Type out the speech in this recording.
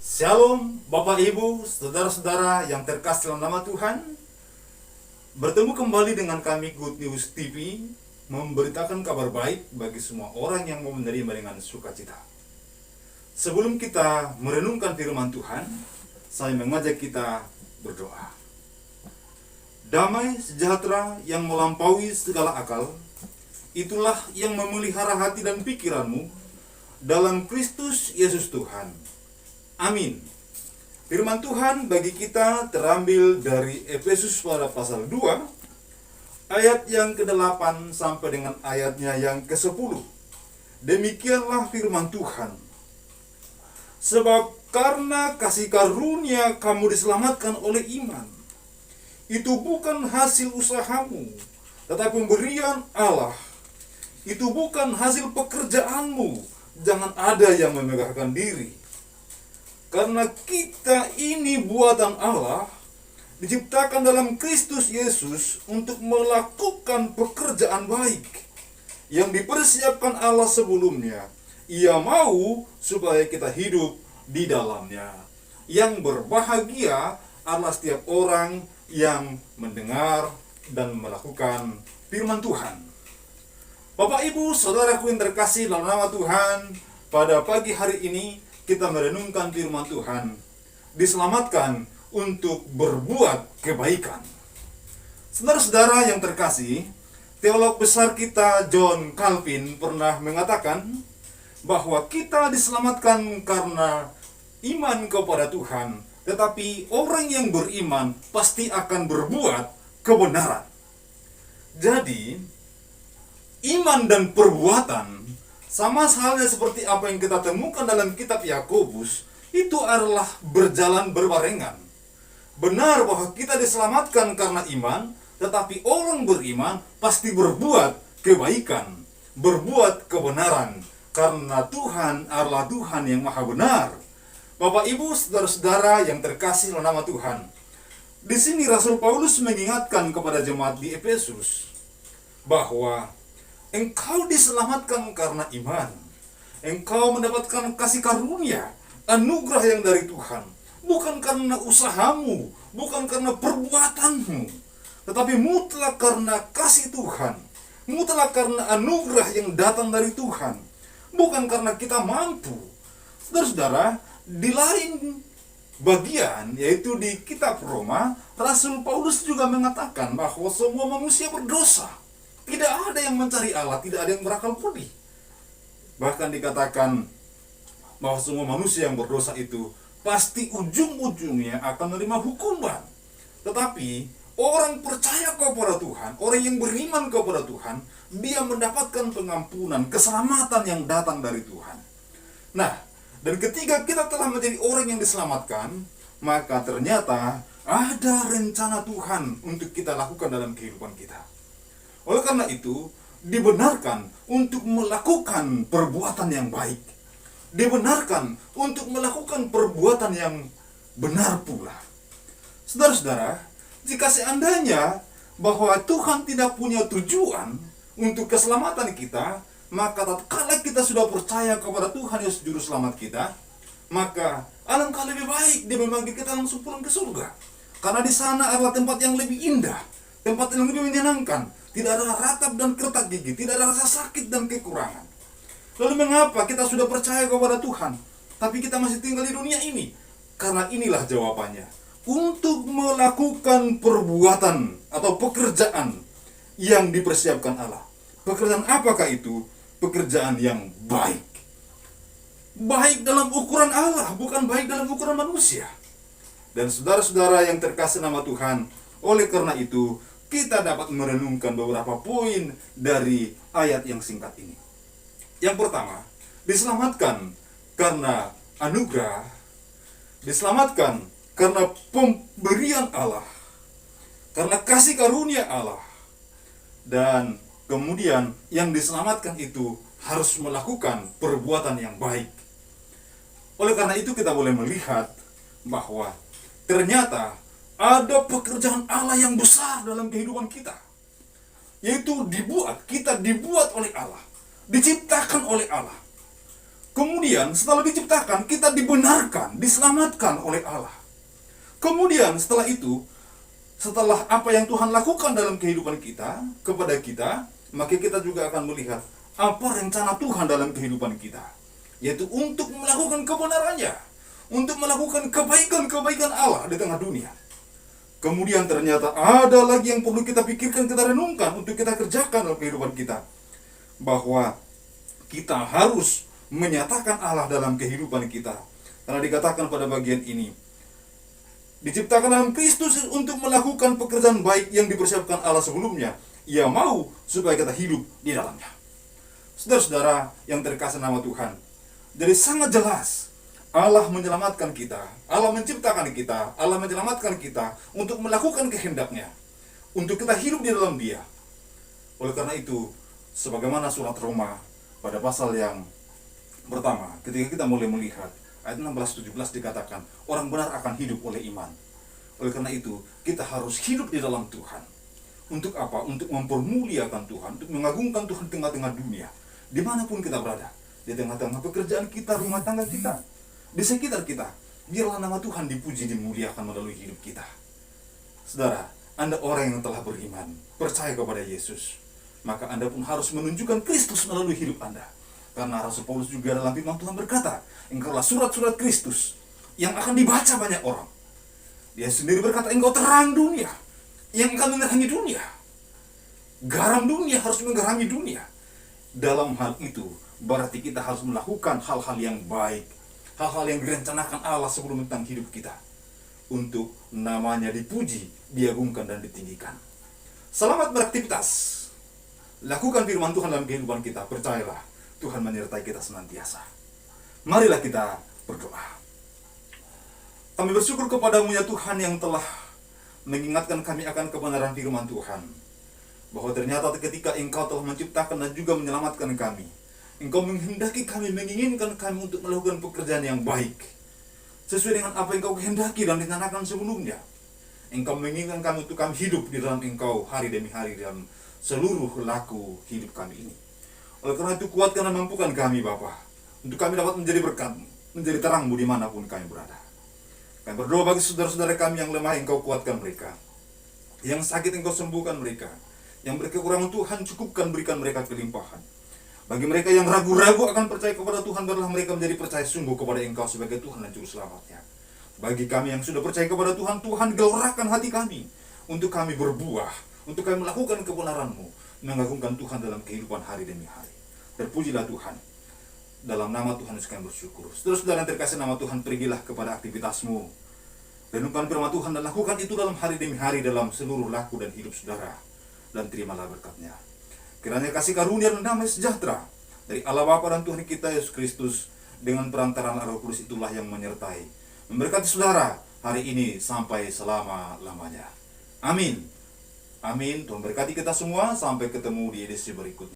Shalom Bapak Ibu, Saudara-saudara yang terkasih dalam nama Tuhan. Bertemu kembali dengan kami Good News TV, memberitakan kabar baik bagi semua orang yang mau menerima dengan sukacita. Sebelum kita merenungkan firman Tuhan, saya mengajak kita berdoa. Damai sejahtera yang melampaui segala akal, itulah yang memelihara hati dan pikiranmu dalam Kristus Yesus Tuhan. Amin. Firman Tuhan bagi kita terambil dari Efesus pada pasal 2 ayat yang ke-8 sampai dengan ayatnya yang ke-10. Demikianlah firman Tuhan. Sebab karena kasih karunia kamu diselamatkan oleh iman. Itu bukan hasil usahamu, tetapi pemberian Allah. Itu bukan hasil pekerjaanmu. Jangan ada yang memegahkan diri. Karena kita ini buatan Allah, diciptakan dalam Kristus Yesus untuk melakukan pekerjaan baik yang dipersiapkan Allah sebelumnya. Ia mau supaya kita hidup di dalamnya. Yang berbahagia adalah setiap orang yang mendengar dan melakukan firman Tuhan. Bapak, Ibu, Saudaraku yang terkasih dalam nama Tuhan, pada pagi hari ini kita merenungkan firman Tuhan, diselamatkan untuk berbuat kebaikan. Saudara-saudara yang terkasih, teolog besar kita John Calvin pernah mengatakan bahwa kita diselamatkan karena iman kepada Tuhan, tetapi orang yang beriman pasti akan berbuat kebenaran. Jadi, iman dan perbuatan sama halnya seperti apa yang kita temukan dalam kitab Yakobus, itu adalah berjalan berbarengan. Benar bahwa kita diselamatkan karena iman, tetapi orang beriman pasti berbuat kebaikan, berbuat kebenaran, karena Tuhan adalah Tuhan yang maha benar. Bapak, Ibu, saudara-saudara yang terkasih dalam nama Tuhan, di sini Rasul Paulus mengingatkan kepada jemaat di Efesus bahwa engkau diselamatkan karena iman. Engkau mendapatkan kasih karunia, anugerah yang dari Tuhan. Bukan karena usahamu, bukan karena perbuatanmu, tetapi mutlak karena kasih Tuhan. Mutlak karena anugerah yang datang dari Tuhan. Bukan karena kita mampu. Saudara-saudara, di lain bagian, yaitu di kitab Roma, Rasul Paulus juga mengatakan bahwa semua manusia berdosa. Tidak ada yang mencari Allah, tidak ada yang berakal budi. Bahkan dikatakan bahwa semua manusia yang berdosa itu pasti ujung-ujungnya akan menerima hukuman. Tetapi orang percaya kepada Tuhan, orang yang beriman kepada Tuhan, dia mendapatkan pengampunan, keselamatan yang datang dari Tuhan. Nah, dan ketika kita telah menjadi orang yang diselamatkan, maka ternyata ada rencana Tuhan untuk kita lakukan dalam kehidupan kita. Oleh karena itu, dibenarkan untuk melakukan perbuatan yang baik. Dibenarkan untuk melakukan perbuatan yang benar pula. Saudara-saudara, jika seandainya bahwa Tuhan tidak punya tujuan untuk keselamatan kita, maka tatkala kita sudah percaya kepada Tuhan yang juru selamat kita, maka alangkah lebih baik Dia memanggil kita langsung pulang ke surga. Karena di sana adalah tempat yang lebih indah, tempat yang lebih menyenangkan. Tidak ada ratap dan kertak gigi, tidak ada rasa sakit dan kekurangan. Lalu mengapa kita sudah percaya kepada Tuhan, tapi kita masih tinggal di dunia ini? Karena inilah jawabannya. Untuk melakukan perbuatan atau pekerjaan yang dipersiapkan Allah. Pekerjaan apakah itu? Pekerjaan yang baik. Baik dalam ukuran Allah, bukan baik dalam ukuran manusia. Dan saudara-saudara yang terkasih nama Tuhan, oleh karena itu, kita dapat merenungkan beberapa poin dari ayat yang singkat ini. Yang pertama, diselamatkan karena anugerah, diselamatkan karena pemberian Allah, karena kasih karunia Allah. Dan kemudian yang diselamatkan itu harus melakukan perbuatan yang baik. Oleh karena itu kita boleh melihat bahwa ternyata ada pekerjaan Allah yang besar dalam kehidupan kita. Yaitu kita dibuat oleh Allah. Diciptakan oleh Allah. Kemudian setelah diciptakan, kita dibenarkan, diselamatkan oleh Allah. Kemudian setelah itu, setelah apa yang Tuhan lakukan dalam kehidupan kita, kepada kita, maka kita juga akan melihat apa rencana Tuhan dalam kehidupan kita, yaitu untuk melakukan kebenarannya, untuk melakukan kebaikan-kebaikan Allah di tengah dunia. Kemudian ternyata ada lagi yang perlu kita pikirkan, kita renungkan, untuk kita kerjakan dalam kehidupan kita, bahwa kita harus menyatakan Allah dalam kehidupan kita. Karena dikatakan pada bagian ini, diciptakan dalam Kristus untuk melakukan pekerjaan baik yang dipersiapkan Allah sebelumnya. Ia mau supaya kita hidup di dalamnya. Saudara-saudara yang terkasih nama Tuhan, jadi sangat jelas Allah menyelamatkan kita, Allah menciptakan kita, Allah menyelamatkan kita untuk melakukan kehendaknya, untuk kita hidup di dalam Dia. Oleh karena itu, sebagaimana surat Roma pada pasal yang pertama, ketika kita mulai melihat ayat 16-17 dikatakan, orang benar akan hidup oleh iman. Oleh karena itu, kita harus hidup di dalam Tuhan. Untuk apa? Untuk mempermuliakan Tuhan, untuk mengagungkan Tuhan di tengah-tengah dunia. Dimanapun kita berada, di tengah-tengah pekerjaan kita, rumah tangga kita, di sekitar kita, biarlah nama Tuhan dipuji, dimuliakan melalui hidup kita. Saudara, Anda orang yang telah beriman, percaya kepada Yesus, maka Anda pun harus menunjukkan Kristus melalui hidup Anda. Karena Rasul Paulus juga dalam firman Tuhan berkata, engkaulah surat-surat Kristus yang akan dibaca banyak orang. Dia sendiri berkata, engkau terang dunia yang akan menerangi dunia. Garam dunia harus menggarami dunia. Dalam hal itu, berarti kita harus melakukan hal-hal yang baik, hal-hal yang direncanakan Allah sebelum tentang hidup kita, untuk namanya dipuji, diagungkan, dan ditinggikan. Selamat beraktivitas. Lakukan firman Tuhan dalam kehidupan kita. Percayalah, Tuhan menyertai kita senantiasa. Marilah kita berdoa. Kami bersyukur kepadamu ya Tuhan, yang telah mengingatkan kami akan kebenaran firman Tuhan, bahwa ternyata ketika Engkau telah menciptakan dan juga menyelamatkan kami, Engkau menghendaki kami, menginginkan kami untuk melakukan pekerjaan yang baik, sesuai dengan apa yang Engkau kehendaki dan rencanakan sebelumnya. Engkau menginginkan kami untuk kami hidup di dalam Engkau hari demi hari dalam seluruh laku hidup kami ini. Oleh karena itu, kuatkan dan mampukan kami Bapa, untuk kami dapat menjadi berkat, menjadi terang dimanapun kami berada. Kami berdoa bagi saudara-saudara kami yang lemah, Engkau kuatkan mereka. Yang sakit Engkau sembuhkan mereka. Yang berkekurangan Tuhan cukupkan, berikan mereka kelimpahan. Bagi mereka yang ragu-ragu akan percaya kepada Tuhan, biarlah mereka menjadi percaya sungguh kepada Engkau sebagai Tuhan dan Juru Selamatnya. Bagi kami yang sudah percaya kepada Tuhan, Tuhan gelorahkan hati kami, untuk kami berbuah, untuk kami melakukan kebenaran-Mu, mengagungkan Tuhan dalam kehidupan hari demi hari. Terpujilah Tuhan. Dalam nama Tuhan Yesus kami bersyukur. Saudara-saudara yang terkasih nama Tuhan, pergilah kepada aktivitasmu. Renungkan firman Tuhan dan lakukan itu dalam hari demi hari dalam seluruh laku dan hidup saudara. Dan terimalah berkat-Nya. Kiranya kasih karunia dan damai sejahtera dari Allah Bapa dan Tuhan kita Yesus Kristus dengan perantaraan Roh Kudus itulah yang menyertai, memberkati saudara hari ini sampai selama-lamanya. Amin. Amin. Tuhan berkati kita semua. Sampai ketemu di edisi berikutnya.